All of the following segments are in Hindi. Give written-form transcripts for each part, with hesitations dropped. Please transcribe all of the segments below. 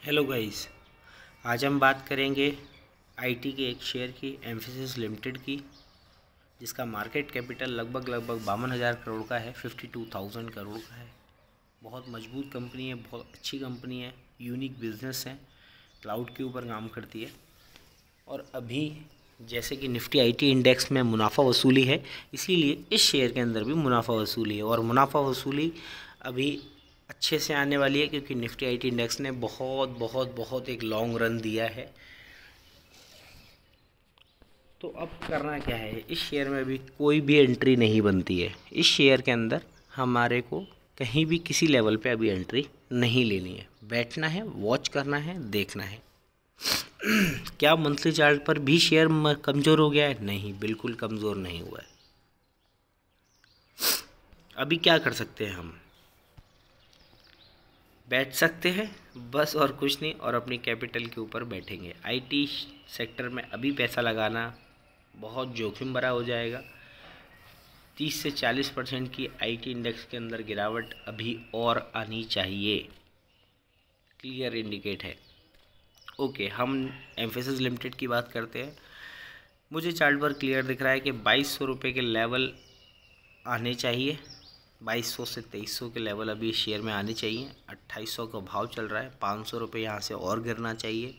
हेलो गाइस, आज हम बात करेंगे आईटी के एक शेयर की एम्फेसिस लिमिटेड की, जिसका मार्केट कैपिटल लगभग 52,000 करोड़ का है, 52,000 करोड़ का है। बहुत मजबूत कंपनी है, बहुत अच्छी कंपनी है, यूनिक बिजनेस है, क्लाउड के ऊपर काम करती है। और अभी जैसे कि निफ्टी आईटी इंडेक्स में मुनाफा वसूली है, इसीलिए इस शेयर के अंदर भी मुनाफा वसूली है। और मुनाफा वसूली अभी अच्छे से आने वाली है, क्योंकि निफ्टी आईटी इंडेक्स ने बहुत बहुत बहुत एक लॉन्ग रन दिया है। तो अब करना क्या है, इस शेयर में भी कोई भी एंट्री नहीं बनती है। इस शेयर के अंदर हमारे को कहीं भी किसी लेवल पे अभी एंट्री नहीं लेनी है, बैठना है, वॉच करना है, देखना है। क्या मंथली चार्ट पर भी शेयर कमज़ोर हो गया है? नहीं, बिल्कुल कमज़ोर नहीं हुआ है। अभी क्या कर सकते हैं हम? बैठ सकते हैं बस, और कुछ नहीं, और अपनी कैपिटल के ऊपर बैठेंगे। आईटी सेक्टर में अभी पैसा लगाना बहुत जोखिम भरा हो जाएगा। 30 से 40% की आईटी इंडेक्स के अंदर गिरावट अभी और आनी चाहिए, क्लियर इंडिकेट है। ओके, हम एम्फेसिस लिमिटेड की बात करते हैं। मुझे चार्ट पर क्लियर दिख रहा है कि 2200 रुपये के लेवल आने चाहिए। 2200 से 2300 के लेवल अभी शेयर में आने चाहिए। 2800 का भाव चल रहा है, 500 रुपये यहाँ से और गिरना चाहिए।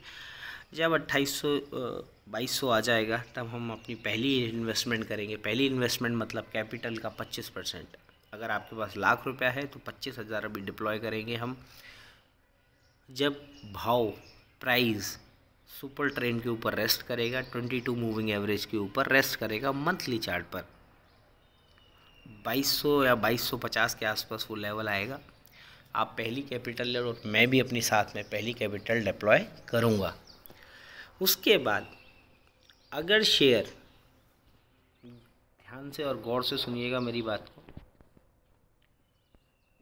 जब 2200 आ जाएगा, तब हम अपनी पहली इन्वेस्टमेंट करेंगे। पहली इन्वेस्टमेंट मतलब कैपिटल का 25%। अगर आपके पास ₹1,00,000 है तो 25,000 अभी डिप्लॉय करेंगे हम। जब भाव प्राइस सुपर ट्रेंड के ऊपर रेस्ट करेगा, 22 मूविंग एवरेज के ऊपर रेस्ट करेगा मंथली चार्ट पर, 2200 या 2250 के आसपास वो लेवल आएगा। आप पहली कैपिटल ले, और मैं भी अपनी साथ में पहली कैपिटल डिप्लॉय करूँगा। उसके बाद अगर शेयर, ध्यान से और गौर से सुनिएगा मेरी बात को,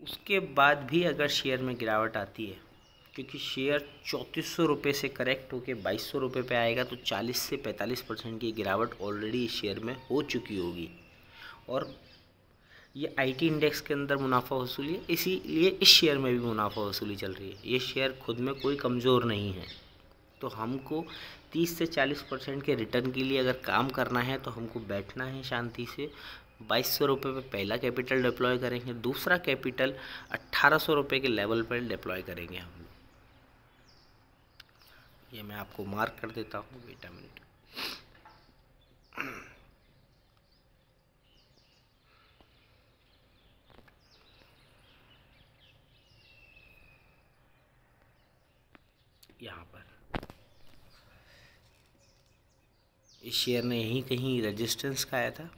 उसके बाद भी अगर शेयर में गिरावट आती है, क्योंकि शेयर 3400 रुपये से करेक्ट होकर 2200 रुपये पे आएगा, तो 40 से 45% की गिरावट ऑलरेडी इस शेयर में हो चुकी होगी। और ये आईटी इंडेक्स के अंदर मुनाफा वसूली है, इसीलिए इस शेयर में भी मुनाफा वसूली चल रही है। ये शेयर खुद में कोई कमज़ोर नहीं है। तो हमको 30 से 40% के रिटर्न के लिए अगर काम करना है, तो हमको बैठना है शांति से। 2200 रुपये पे पहला कैपिटल डिप्लॉय करेंगे, दूसरा कैपिटल 1800 रुपये के लेवल पर डिप्लॉय करेंगे हम। ये मैं आपको मार्क कर देता हूँ, वेट अ मिनट। यहाँ पर इस शेयर ने यहीं कहीं रेजिस्टेंस खाया था।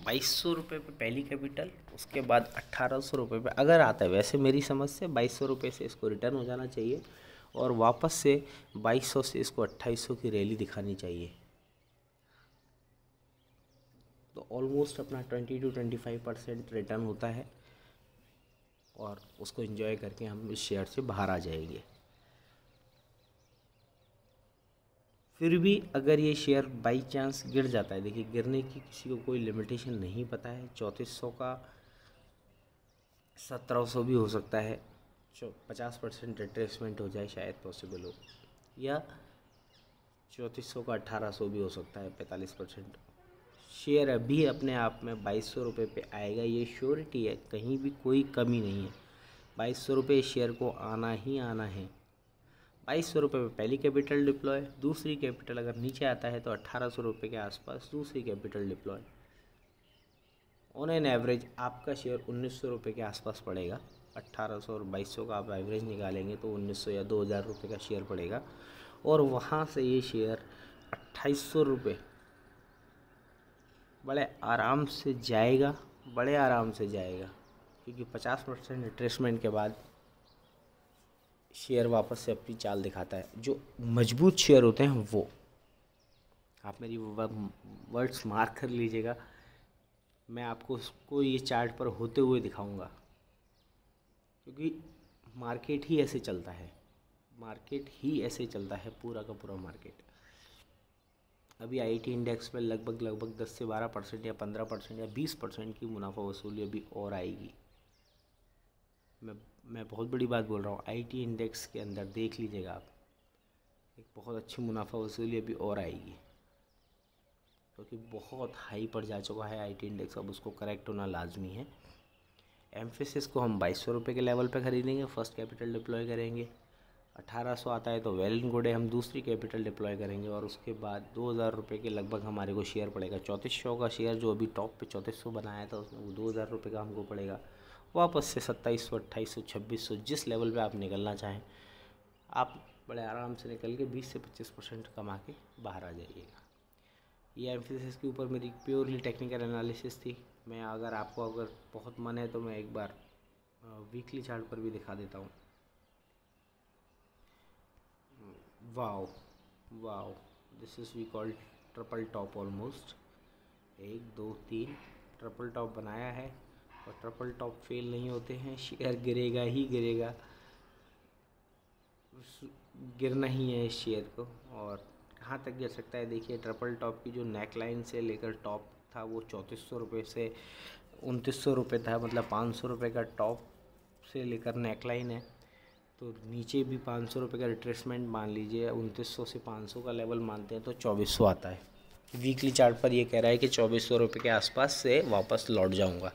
2200 रुपये पे पहली कैपिटल, उसके बाद 1800 रुपये पे अगर आता है। वैसे मेरी समझ से 2200 रुपये से इसको रिटर्न हो जाना चाहिए, और वापस से 2200 से इसको 2800 की रैली दिखानी चाहिए। तो ऑलमोस्ट अपना 20 to 25% रिटर्न होता है, और उसको एंजॉय करके हम इस शेयर से बाहर आ जाएंगे। फिर भी अगर ये शेयर बाई चांस गिर जाता है, देखिए गिरने की किसी को कोई लिमिटेशन नहीं पता है। 3400 का 1700 भी हो सकता है, 50% रिट्रेसमेंट हो जाए, शायद पॉसिबल हो। या 3400 का 1800 भी हो सकता है, 45%। शेयर अभी अपने आप में 2200 रुपये पे आएगा, ये श्योरिटी है, कहीं भी कोई कमी नहीं है। 2200 रुपये शेयर को आना ही आना है। 2200 रुपये में पहली कैपिटल डिप्लॉय, दूसरी कैपिटल अगर नीचे आता है तो 1800 रुपये के आसपास दूसरी capital deploy. On an average आपका शेयर 1900 रुपये के आसपास पड़ेगा। 1800 और 2200 का आप एवरेज निकालेंगे तो 1900 या 2000 रुपये का शेयर पड़ेगा। और वहाँ से ये शेयर 2800 रुपये बड़े आराम से जाएगा, बड़े आराम से जाएगा, क्योंकि 50% रिट्रेसमेंट के बाद शेयर वापस से अपनी चाल दिखाता है। जो मजबूत शेयर होते हैं वो, आप मेरी वर्ड्स मार्क कर लीजिएगा, मैं आपको उसको ये चार्ट पर होते हुए दिखाऊंगा, क्योंकि मार्केट ही ऐसे चलता है, मार्केट ही ऐसे चलता है, पूरा का पूरा मार्केट। अभी आईटी इंडेक्स में लगभग 10 से 12% या 15% या 20% की मुनाफा वसूली अभी और आएगी। मैं बहुत बड़ी बात बोल रहा हूँ। आईटी इंडेक्स के अंदर देख लीजिएगा आप, एक बहुत अच्छी मुनाफा वसूली अभी और आएगी, क्योंकि बहुत हाई पर जा चुका है IT इंडेक्स, अब उसको करेक्ट होना लाजमी है। एम्फेसिस को हम 2200 रुपये के लेवल पे ख़रीदेंगे, फर्स्ट कैपिटल डिप्लॉय करेंगे। 1800 आता है तो वेल एंड गुड है, हम दूसरी कैपिटल डिप्लॉय करेंगे और उसके बाद 2000 रुपये के लगभग हमारे को शेयर पड़ेगा। 3400 का शेयर जो अभी टॉप पे 3400 बनाया था उसमें वो 2000 रुपये का हमको पड़ेगा। वापस से 2700, 2800, 2600 जिस लेवल पे आप निकलना चाहें आप बड़े आराम से निकल के 20 से 25% कमा के बाहर आ जाइएगा। ये एम्फेसिस के ऊपर मेरी प्योरली टेक्निकल एनालिसिस थी। मैं अगर बहुत मन है तो मैं एक बार वीकली चार्ट पर भी दिखा देता हूँ। Wow wow, this is we call triple top almost. 1 2 3 triple top बनाया है और ट्रिपल टॉप फेल नहीं होते हैं, शेयर गिरेगा ही गिरेगा, गिरना ही है इस शेयर को। और कहाँ तक गिर सकता है देखिए, ट्रिपल टॉप की जो नेक लाइन से लेकर टॉप था वो 3400 रुपये से 2900 रुपये था, मतलब 500 रुपये का टॉप से लेकर नेक लाइन है। तो नीचे भी 500 रुपये का रिट्रेसमेंट मान लीजिए, 2900 से 500 का लेवल मानते हैं तो 2400 आता है। वीकली चार्ट पर ये कह रहा है कि 2400 रुपये के आसपास से वापस लौट जाऊंगा,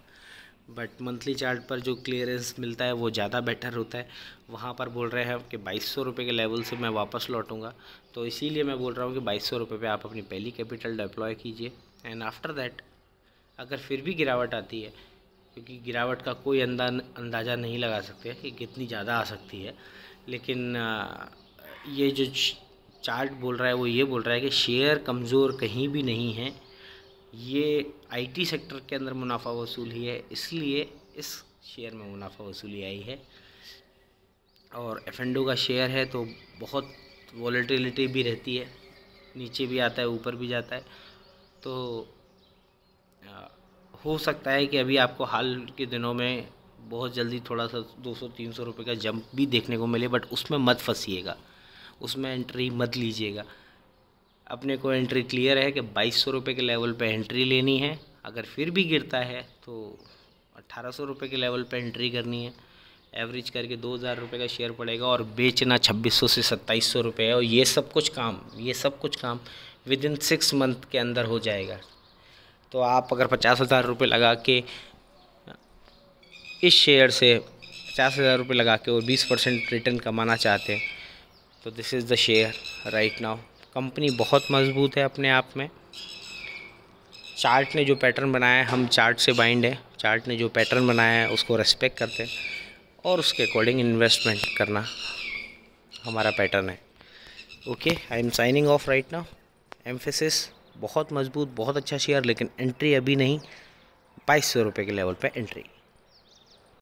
बट मंथली चार्ट पर जो क्लियरेंस मिलता है वो ज़्यादा बेटर होता है। वहाँ पर बोल रहे हैं कि 2200 रुपये के लेवल से मैं वापस लौटूंगा, तो इसीलिए मैं बोल रहा हूँ कि 2200 रुपये पे आप अपनी पहली कैपिटल डिप्लॉय कीजिए। एंड आफ्टर दैट अगर फिर भी गिरावट आती है, क्योंकि गिरावट का कोई अंदाज़ा नहीं लगा सकते कि कितनी ज़्यादा आ सकती है, लेकिन ये जो चार्ट बोल रहा है वो ये बोल रहा है कि शेयर कमज़ोर कहीं भी नहीं है, ये IT सेक्टर के अंदर मुनाफा वसूली है, इसलिए इस शेयर में मुनाफा वसूली आई है। और F&O का शेयर है तो बहुत वॉलेटिलिटी भी रहती है, नीचे भी आता है ऊपर भी जाता है, तो हो सकता है कि अभी आपको हाल के दिनों में बहुत जल्दी थोड़ा सा 200-300 रुपये का जंप भी देखने को मिले, बट उसमें मत फंसिएगा, उसमें एंट्री मत लीजिएगा। अपने को एंट्री क्लियर है कि 2200 रुपये के लेवल पे एंट्री लेनी है, अगर फिर भी गिरता है तो 1800 रुपये के लेवल पे एंट्री करनी है। एवरेज करके 2000 रुपये का शेयर पड़ेगा और बेचना 2600 से 2700 रुपये है। और ये सब कुछ काम विद इन 6 मंथ के अंदर हो जाएगा। तो आप अगर 50,000 रुपये लगा के इस शेयर से 50,000 रुपये लगा के और 20% रिटर्न कमाना चाहते हैं तो this is the share right now. Company बहुत मजबूत है अपने आप में। चार्ट ने जो पैटर्न बनाया है, हम चार्ट से बाइंड है, चार्ट ने जो पैटर्न बनाया है उसको रेस्पेक्ट करते हैं और उसके अकॉर्डिंग इन्वेस्टमेंट करना हमारा पैटर्न है। Okay, I am signing off right now. Emphasis बहुत मजबूत, बहुत अच्छा शेयर, लेकिन एंट्री अभी नहीं, 2200 रुपये के लेवल पे एंट्री।